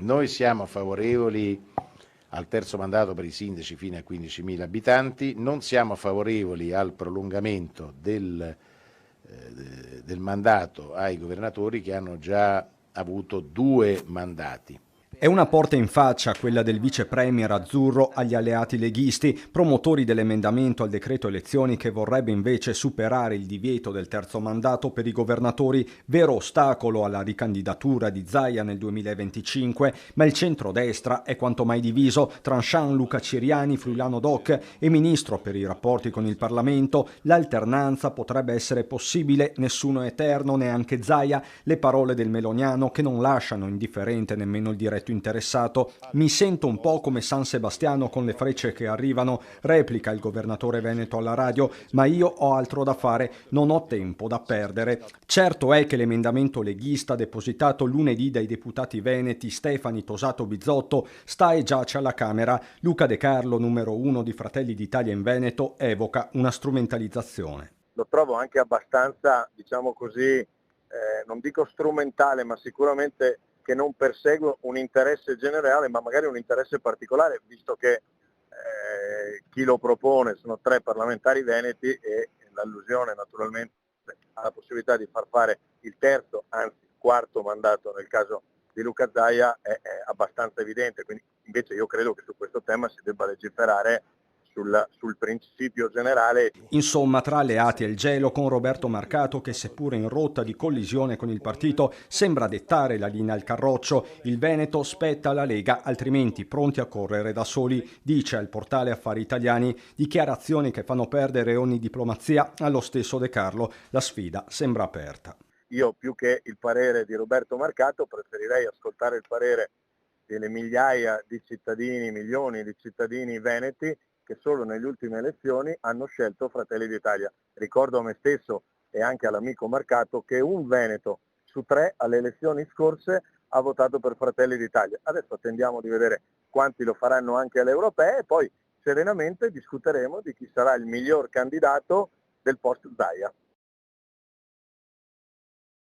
Noi siamo favorevoli al terzo mandato per i sindaci fino a 15.000 abitanti, non siamo favorevoli al prolungamento del mandato ai governatori che hanno già avuto 2 mandati. È una porta in faccia quella del vice premier azzurro agli alleati leghisti, promotori dell'emendamento al decreto elezioni che vorrebbe invece superare il divieto del terzo mandato per i governatori, vero ostacolo alla ricandidatura di Zaia nel 2025, ma il centrodestra è quanto mai diviso tra Jean-Luca Ciriani, friulano doc, e ministro per i rapporti con il Parlamento. L'alternanza potrebbe essere possibile, nessuno è eterno, neanche Zaia, le parole del meloniano che non lasciano indifferente nemmeno il diretto interessato. Mi sento un po' come San Sebastiano con le frecce che arrivano, replica il governatore veneto alla radio, ma io ho altro da fare, non ho tempo da perdere. Certo è che l'emendamento leghista depositato lunedì dai deputati veneti Stefani, Tosato, Bizzotto sta e giace alla Camera. Luca De Carlo, numero 1 di Fratelli d'Italia in Veneto, evoca una strumentalizzazione. Lo trovo anche abbastanza, diciamo così, non dico strumentale, ma sicuramente che non persegue un interesse generale, ma magari un interesse particolare, visto che chi lo propone sono 3 parlamentari veneti e l'allusione naturalmente alla possibilità di far fare il terzo, anzi il quarto mandato nel caso di Luca Zaia è abbastanza evidente, quindi invece io credo che su questo tema si debba legiferare sul principio generale. Insomma, tra alleati e il gelo, con Roberto Marcato che, seppure in rotta di collisione con il partito, sembra dettare la linea al carroccio. Il Veneto spetta alla Lega, altrimenti pronti a correre da soli, dice al portale Affari Italiani, dichiarazioni che fanno perdere ogni diplomazia allo stesso De Carlo. La sfida sembra aperta. Io più che il parere di Roberto Marcato preferirei ascoltare il parere delle migliaia di cittadini, milioni di cittadini veneti che solo nelle ultime elezioni hanno scelto Fratelli d'Italia. Ricordo a me stesso e anche all'amico Marcato che un veneto su 3 alle elezioni scorse ha votato per Fratelli d'Italia. Adesso attendiamo di vedere quanti lo faranno anche alle europee e poi serenamente discuteremo di chi sarà il miglior candidato del post Zaia.